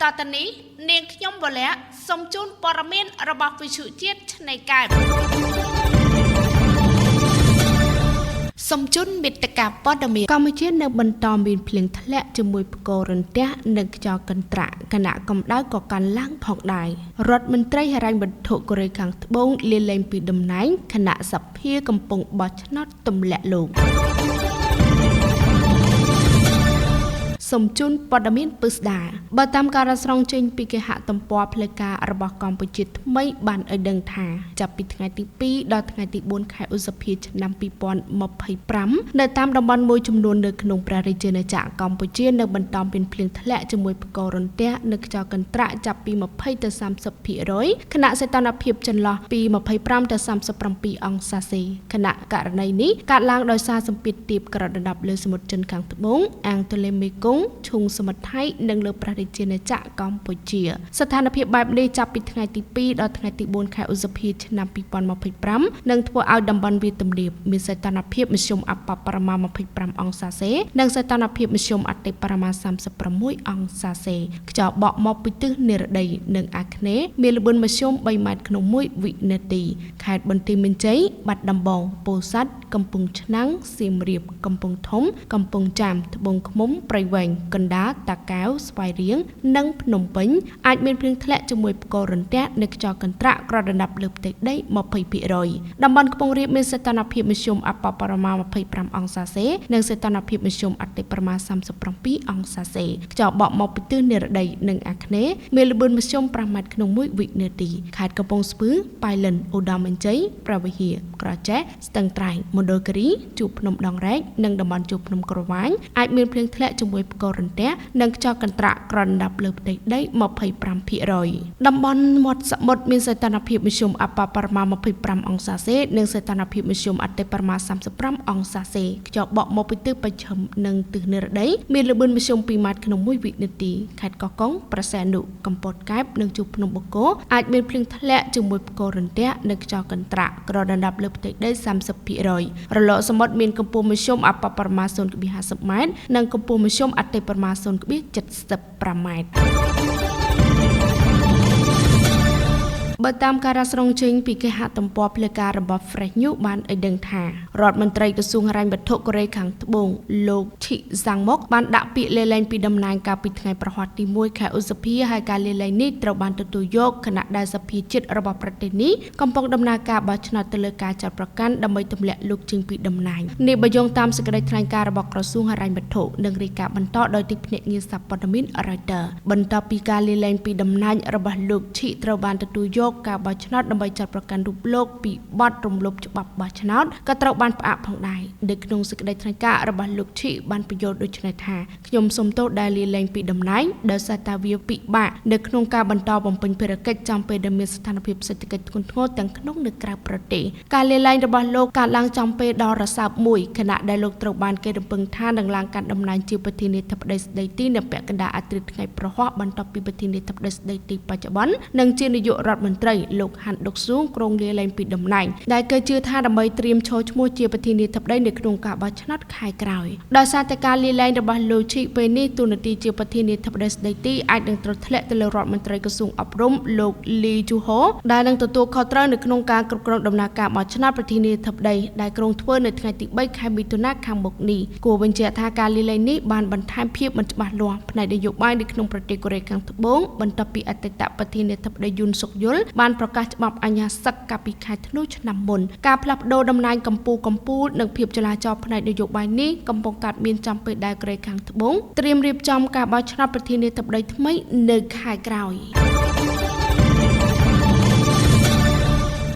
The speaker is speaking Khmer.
តទៅនេះនាងខ្ញុំវរៈសូមជូនព័ត៌មានរបស់វិទ្យុជាតិនៃកែបសូមជូនមេត្តាព័ត៌មានកម្ពុជានៅបន្តមានភ្លៀងធ្លាក់ជាមួយផ្គររន្ទះនិងខ្យល់កន្ត្រាក់គណៈកម្ដៅក៏កាន់ឡើងផងដែររដ្ឋមន្ត្រីហិរញ្ញវត្ថុកូរ៉េខាងត្បូងលាលែងពីតំណែងគណៈសភាកំពុងបោះឆ្នោតទម្លាក់លោកសូមជូនព័ត៌មានពិស្ដាបើតាមការរ៉ាស្រង់ចេញពីគេហទំព័រផ្លូវការរបស់កម្ពុជាថ្មីបានឲ្យដឹងថាចាប់ពីថ្ងៃទី2ដល់ថ្ងៃទី4ខែឧសភាឆ្នាំ2025នៅតាមតំបន់មួយចំនួននៅក្នុងព្រះរាជាណាចក្រកម្ពុជានៅបន្តមានភ្លៀងធ្លាក់ជាមួយផ្គររន្ទះនិងខ្យល់កន្ត្រាក់ចាប់ពី20ទៅ30%ខណៈសីតុណ្ហភាពចន្លោះពី25ទៅ37អង្សាសេខណៈករណីនេះកើតឡើងដោយសារសម្ពាធទាបក្រដណ្ដប់លើសមុទ្រចិនខាងត្បូងអាងទន្លេមេគង្គឈូងសមុទ្រថៃនិងលើព្រះរាជាណាចក្រកម្ពុជាស្ថានភាពបែបនេះចាប់ពីថ្ងៃទី2ដល់ថ្ងៃទី4ខែឧសភាឆ្នាំ2025នឹងធ្វើឲ្យតំបន់វាលទំនាបមានសីតុណ្ហភាពមធ្យមអបបរមា25អង្សាសេនិងសីតុណ្ហភាពមធ្យមអតិបរមា36អង្សាសេខ្យល់បក់មកពីទិសនិរតីនិងអាគ្នេយ៍មានល្បឿនមធ្យម3ម៉ែត្រក្នុង1វិនាទីខេត្តបន្ទាយមានជ័យបាត់ដំបងពោធិ៍សាត់កំពង់ឆ្នាំងសៀមរាបកំពង់ធំកំពង់ចាមត្បូងឃ្មុំព្រៃវែងកណ្ដាលតាកែវស្វាយរៀងនិងភ្នំពេញអាចមានភ្លៀងធ្លាក់ជាមួយផ្គររន្ទះនិងខ្យល់កន្ត្រាក់ក្រដណ្ដប់លើផ្ទៃដី 20% តំបន់ខ្ពង់រាបមានសីតុណ្ហភាពមធ្យមអបបរមា25អង្សាសេនិងសីតុណ្ហភាពមធ្យមអតិបរមា37អង្សាសេខ្យល់បក់មកពីទិសនិរតីនិងអាគ្នេយ៍មានល្បឿនមធ្យម5ម៉ែត្រក្នុង1វិនាទីខេត្តកំពង់ស្ពឺប៉ៃលិនឧត្តរមានជ័យព្រះវិហារក្រចេះស្ទឹងត្រែងមណ្ឌលគិរីជួរភ្នំដងរែកនិងតំបន់ជួរភ្នំក្រវាញអាចមានភ្លៀងធ្លាក់ជាមួយផ្គររន្ទះនិងខ្យល់កន្ត្រាក់ក្រដណ្ដប់លើផ្ទៃដី 25% តំបន់មាត់សមុទ្រមានសីតុណ្ហភាពមធ្យមអបបរមា25អង្សាសេនិងសីតុណ្ហភាពមធ្យមអតិបរមា35អង្សាសេខ្យល់បក់មកពីទិសបស្ចិមនិងទិសនិរតីមានល្បឿនមធ្យម2ម៉ែត្រក្នុង1វិនាទីខេត្តកោះកុងប្រសែនុកំពតកែបនិងជួរភ្នំបូកគោអាចមានភ្លៀងធ្លាក់ជាមួយផ្គររន្ទះនិងខ្យល់កន្ត្រាក់ក្រដណ្ដប់លើផ្ទៃដី 30% រលកសមុទ្រមានកម្ពស់មធ្យមអបបរមា 0.50 ម៉ែត្រនិងកម្ពស់មធ្យមអតិបរមា 0.75 ម៉ែត្របើតាមការរ៉ាស្រង់ចេញពីគេហទំព័រផ្លូវការរបស់ Fresh News បានឲ្យដឹងថារដ្ឋមន្ត្រីក្រសួងហិរញ្ញវត្ថុកូរ៉េខាងត្បូងលោកឈីហ្សាំងមុកបានដាក់ពាក្យលាលែងពីតំណែងកាលពីថ្ងៃប្រហ័សទី1ខែឧសភាហើយការលាលែងនេះត្រូវបានទទួលយកគណៈដែលសភាជាតិរបស់ប្រទេសនេះកំពុងដំណើរការបោះឆ្នោតទៅលើការចាត់ប្រកាន់ដើម្បីទម្លាក់លោកចេញពីតំណែងនេះបើយោងតាមសេចក្តីថ្លែងការណ៍របស់ក្រសួងហិរញ្ញវត្ថុនិងរាយការណ៍បន្តដោយទីភ្នាក់ងារសារព័ត៌មាន Reuters បន្ទាប់ពីការលាលែងពីតំណែងរបស់លោកឈីត្រូវបានទទួលយកការបោះឆ្នោតដើម្បីចាត់ប្រកាន់រូបលោកពីបទរំលោភច្បាប់បោះឆ្នោតក៏ត្រូវបានផ្អាកផងដែរនៅក្នុងសេចក្តីថ្លែងការណ៍របស់លោកឈីបានបញ្យល់ដូចនេះថាខ្ញុំសូមទោសដែលលាលែងពីតំណែងដោយសារតែវាពិបាកនៅក្នុងការបន្តបំពេញភារកិច្ចចំពេលដែលមានស្ថានភាពសេដ្ឋកិច្ចធ្ងន់ធ្ងរទាំងក្នុងនិងក្រៅប្រទេសការលាលែងរបស់លោកកើតឡើងចំពេលដ៏រសើបមួយខណៈដែលលោកត្រូវបានគេរំពឹងថានឹងឡើងកាន់តំណែងជាប្រធានាធិបតីស្ដីទីនៅពាក់កណ្ដាលអាទិត្យថ្ងៃប្រហ័សបន្ទាប់ពីប្រធានាធិបតីស្ដីទីបច្ចុប្បន្ននិងជានាយករដ្ឋមន្ត្រីលោកហាន់ដុកស៊ូងក្រុងលាលែងពីតំណែងដែលគេជឿថាដើម្បីត្រៀមឈរឈ្មោះជាប្រធានាធិបតីនៅក្នុងការបោះឆ្នោតខែក្រោយដោយសារតែការលាលែងរបស់លោកឈីពេលនេះទូនាទីជាប្រធានាធិបតីស្ដីទីអាចនឹងត្រូវធ្លាក់ទៅលើរដ្ឋមន្ត្រីក្រសួងអប់រំលោកលីជូហូដែលនឹងទទួលខុសត្រូវនៅក្នុងការគ្រប់គ្រងដំណើរការបោះឆ្នោតប្រធានាធិបតីដែលក្រុងធ្វើនៅថ្ងៃទី3ខែមិថុនាខាងមុខនេះគួរបញ្ជាក់ថាការលាលែងនេះបានបន្ថែមភាពមិនច្បាស់លាស់ផ្នែកនយោបាយនៅក្នុងប្រទេសកូរ៉េខាងត្បូងបន្ទាប់ពីអតីតប្រធានាធិបតីយុនសុកយុលបានប្រកាសច្បាប់អញ្ញាសឹកកាលពីខែធ្នូឆ្នាំមុនការផ្លាស់ប្ដូរតំណែងកម្ពុជានិងភាពចលាចលផ្នែកនយោបាយនេះកំពុងកើតមានចំពេលដែលកូរ៉េខាងត្បូងត្រៀមរៀបចំការបោះឆ្នោតប្រធានាធិបតីថ្មីនៅខែក្រោយ